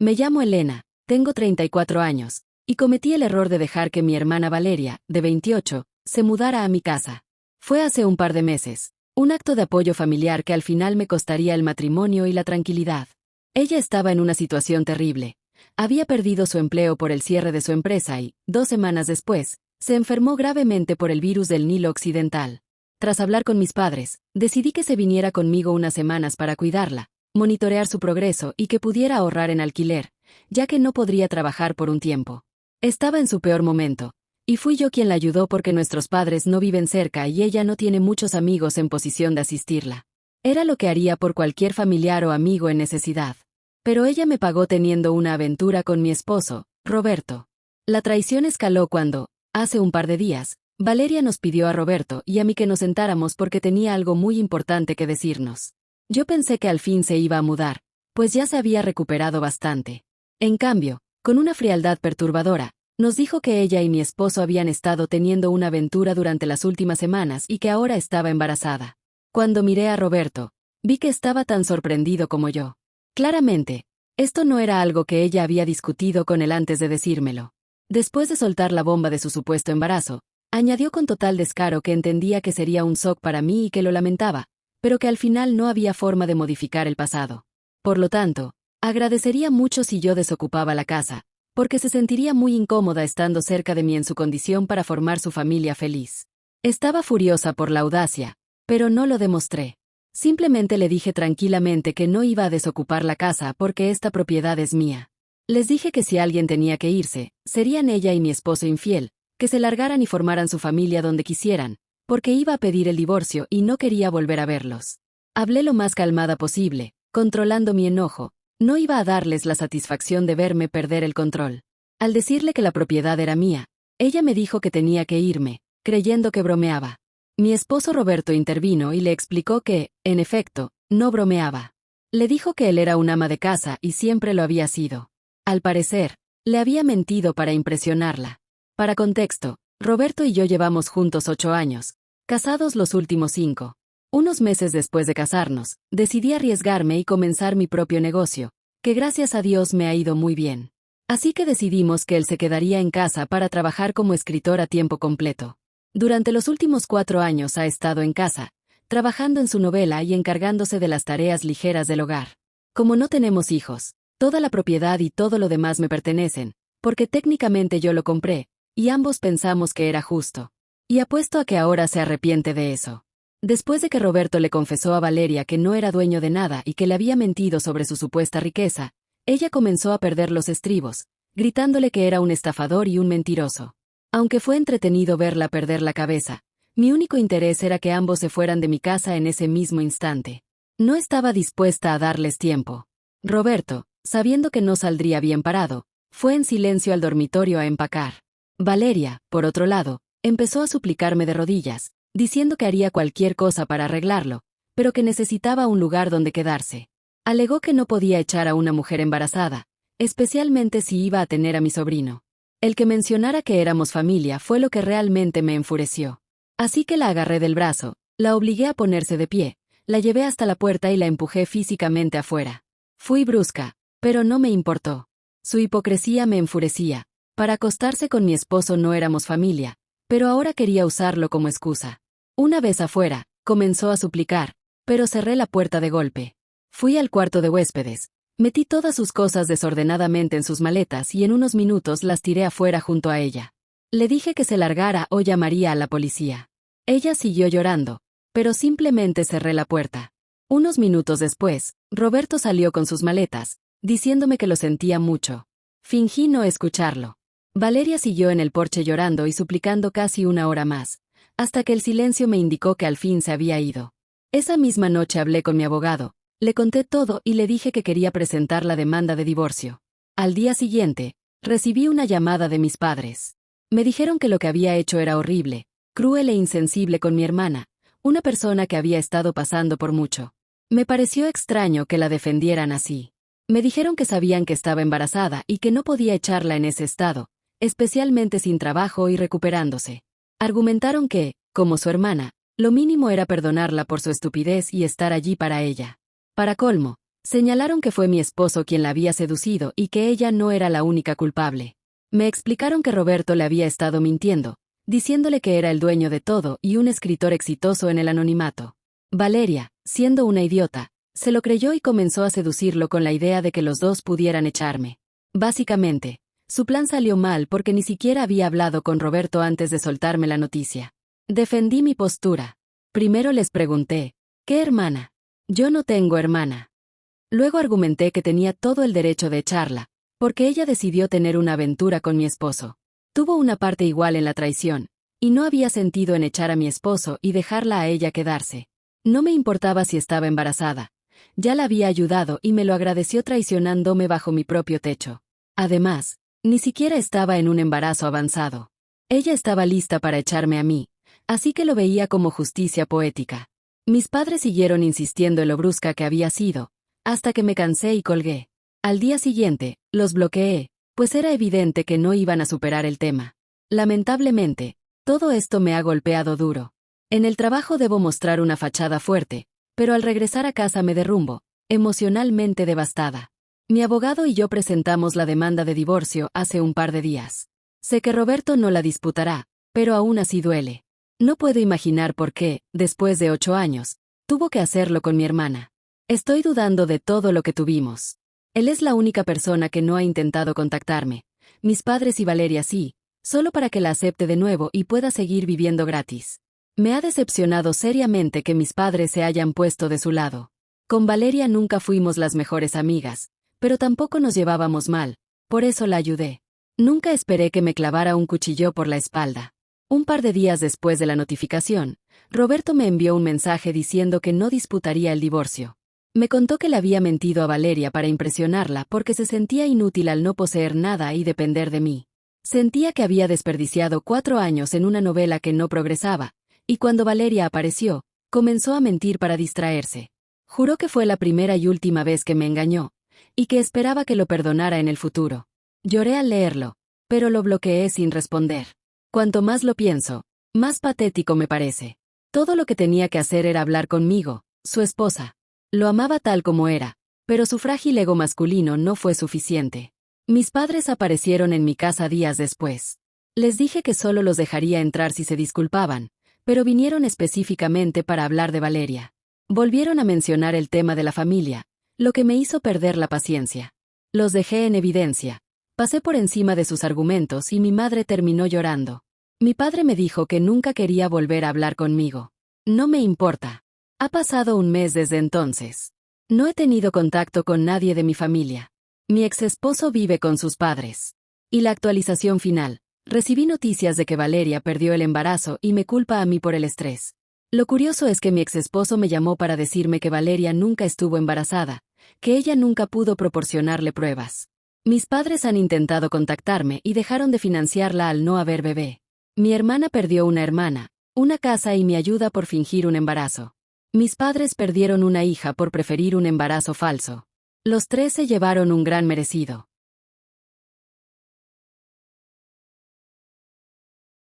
Me llamo Elena, tengo 34 años, y cometí el error de dejar que mi hermana Valeria, de 28, se mudara a mi casa. Fue hace un par de meses, un acto de apoyo familiar que al final me costaría el matrimonio y la tranquilidad. Ella estaba en una situación terrible. Había perdido su empleo por el cierre de su empresa y, 2 semanas después, se enfermó gravemente por el virus del Nilo Occidental. Tras hablar con mis padres, decidí que se viniera conmigo unas semanas para cuidarla, monitorear su progreso y que pudiera ahorrar en alquiler, ya que no podría trabajar por un tiempo. Estaba en su peor momento, y fui yo quien la ayudó porque nuestros padres no viven cerca y ella no tiene muchos amigos en posición de asistirla. Era lo que haría por cualquier familiar o amigo en necesidad. Pero ella me pagó teniendo una aventura con mi esposo, Roberto. La traición escaló cuando, hace un par de días, Valeria nos pidió a Roberto y a mí que nos sentáramos porque tenía algo muy importante que decirnos. Yo pensé que al fin se iba a mudar, pues ya se había recuperado bastante. En cambio, con una frialdad perturbadora, nos dijo que ella y mi esposo habían estado teniendo una aventura durante las últimas semanas y que ahora estaba embarazada. Cuando miré a Roberto, vi que estaba tan sorprendido como yo. Claramente, esto no era algo que ella había discutido con él antes de decírmelo. Después de soltar la bomba de su supuesto embarazo, añadió con total descaro que entendía que sería un shock para mí y que lo lamentaba, pero que al final no había forma de modificar el pasado. Por lo tanto, agradecería mucho si yo desocupaba la casa, porque se sentiría muy incómoda estando cerca de mí en su condición para formar su familia feliz. Estaba furiosa por la audacia, pero no lo demostré. Simplemente le dije tranquilamente que no iba a desocupar la casa porque esta propiedad es mía. Les dije que si alguien tenía que irse, serían ella y mi esposo infiel, que se largaran y formaran su familia donde quisieran, porque iba a pedir el divorcio y no quería volver a verlos. Hablé lo más calmada posible, controlando mi enojo. No iba a darles la satisfacción de verme perder el control. Al decirle que la propiedad era mía, ella me dijo que tenía que irme, creyendo que bromeaba. Mi esposo Roberto intervino y le explicó que, en efecto, no bromeaba. Le dijo que él era un ama de casa y siempre lo había sido. Al parecer, le había mentido para impresionarla. Para contexto, Roberto y yo llevamos juntos 8 años, casados los últimos 5. Unos meses después de casarnos, decidí arriesgarme y comenzar mi propio negocio, que gracias a Dios me ha ido muy bien. Así que decidimos que él se quedaría en casa para trabajar como escritor a tiempo completo. Durante los últimos 4 años ha estado en casa, trabajando en su novela y encargándose de las tareas ligeras del hogar. Como no tenemos hijos, toda la propiedad y todo lo demás me pertenecen, porque técnicamente yo lo compré, y ambos pensamos que era justo. Y apuesto a que ahora se arrepiente de eso. Después de que Roberto le confesó a Valeria que no era dueño de nada y que le había mentido sobre su supuesta riqueza, ella comenzó a perder los estribos, gritándole que era un estafador y un mentiroso. Aunque fue entretenido verla perder la cabeza, mi único interés era que ambos se fueran de mi casa en ese mismo instante. No estaba dispuesta a darles tiempo. Roberto, sabiendo que no saldría bien parado, fue en silencio al dormitorio a empacar. Valeria, por otro lado, empezó a suplicarme de rodillas, diciendo que haría cualquier cosa para arreglarlo, pero que necesitaba un lugar donde quedarse. Alegó que no podía echar a una mujer embarazada, especialmente si iba a tener a mi sobrino. El que mencionara que éramos familia fue lo que realmente me enfureció. Así que la agarré del brazo, la obligué a ponerse de pie, la llevé hasta la puerta y la empujé físicamente afuera. Fui brusca, pero no me importó. Su hipocresía me enfurecía. Para acostarse con mi esposo no éramos familia, pero ahora quería usarlo como excusa. Una vez afuera, comenzó a suplicar, pero cerré la puerta de golpe. Fui al cuarto de huéspedes, metí todas sus cosas desordenadamente en sus maletas y en unos minutos las tiré afuera junto a ella. Le dije que se largara o llamaría a la policía. Ella siguió llorando, pero simplemente cerré la puerta. Unos minutos después, Roberto salió con sus maletas, diciéndome que lo sentía mucho. Fingí no escucharlo. Valeria siguió en el porche llorando y suplicando casi 1 hora más, hasta que el silencio me indicó que al fin se había ido. Esa misma noche hablé con mi abogado, le conté todo y le dije que quería presentar la demanda de divorcio. Al día siguiente, recibí una llamada de mis padres. Me dijeron que lo que había hecho era horrible, cruel e insensible con mi hermana, una persona que había estado pasando por mucho. Me pareció extraño que la defendieran así. Me dijeron que sabían que estaba embarazada y que no podía echarla en ese estado, especialmente sin trabajo y recuperándose. Argumentaron que, como su hermana, lo mínimo era perdonarla por su estupidez y estar allí para ella. Para colmo, Señalaron que fue mi esposo quien la había seducido y que ella no era la única culpable. Me explicaron que Roberto le había estado mintiendo, diciéndole que era el dueño de todo y un escritor exitoso en el anonimato. Valeria, siendo una idiota, se lo creyó y comenzó a seducirlo con la idea de que los dos pudieran echarme. Básicamente, su plan salió mal porque ni siquiera había hablado con Roberto antes de soltarme la noticia. Defendí mi postura. Primero les pregunté, ¿qué hermana? Yo no tengo hermana. Luego argumenté que tenía todo el derecho de echarla, porque ella decidió tener una aventura con mi esposo. Tuvo una parte igual en la traición, y no había sentido en echar a mi esposo y dejarla a ella quedarse. No me importaba si estaba embarazada. Ya la había ayudado y me lo agradeció traicionándome bajo mi propio techo. Además, ni siquiera estaba en un embarazo avanzado. Ella estaba lista para echarme a mí, así que lo veía como justicia poética. Mis padres siguieron insistiendo en lo brusca que había sido, hasta que me cansé y colgué. Al día siguiente, los bloqueé, pues era evidente que no iban a superar el tema. Lamentablemente, todo esto me ha golpeado duro. En el trabajo debo mostrar una fachada fuerte, pero al regresar a casa me derrumbo, emocionalmente devastada. Mi abogado y yo presentamos la demanda de divorcio hace un par de días. Sé que Roberto no la disputará, pero aún así duele. No puedo imaginar por qué, después de 8 años, tuvo que hacerlo con mi hermana. Estoy dudando de todo lo que tuvimos. Él es la única persona que no ha intentado contactarme. Mis padres y Valeria sí, solo para que la acepte de nuevo y pueda seguir viviendo gratis. Me ha decepcionado seriamente que mis padres se hayan puesto de su lado. Con Valeria nunca fuimos las mejores amigas, pero tampoco nos llevábamos mal, por eso la ayudé. Nunca esperé que me clavara un cuchillo por la espalda. Un par de días después de la notificación, Roberto me envió un mensaje diciendo que no disputaría el divorcio. Me contó que le había mentido a Valeria para impresionarla porque se sentía inútil al no poseer nada y depender de mí. Sentía que había desperdiciado 4 años en una novela que no progresaba, y cuando Valeria apareció, comenzó a mentir para distraerse. Juró que fue la primera y última vez que me engañó, y que esperaba que lo perdonara en el futuro. Lloré al leerlo, pero lo bloqueé sin responder. Cuanto más lo pienso, más patético me parece. Todo lo que tenía que hacer era hablar conmigo, su esposa. Lo amaba tal como era, pero su frágil ego masculino no fue suficiente. Mis padres aparecieron en mi casa días después. Les dije que solo los dejaría entrar si se disculpaban, pero vinieron específicamente para hablar de Valeria. Volvieron a mencionar el tema de la familia, lo que me hizo perder la paciencia. Los dejé en evidencia. Pasé por encima de sus argumentos y mi madre terminó llorando. Mi padre me dijo que nunca quería volver a hablar conmigo. No me importa. Ha pasado un mes desde entonces. No he tenido contacto con nadie de mi familia. Mi exesposo vive con sus padres. Y la actualización final. Recibí noticias de que Valeria perdió el embarazo y me culpa a mí por el estrés. Lo curioso es que mi exesposo me llamó para decirme que Valeria nunca estuvo embarazada, que ella nunca pudo proporcionarle pruebas. Mis padres han intentado contactarme y dejaron de financiarla al no haber bebé. Mi hermana perdió una hermana, una casa y mi ayuda por fingir un embarazo. Mis padres perdieron una hija por preferir un embarazo falso. Los 3 se llevaron un gran merecido.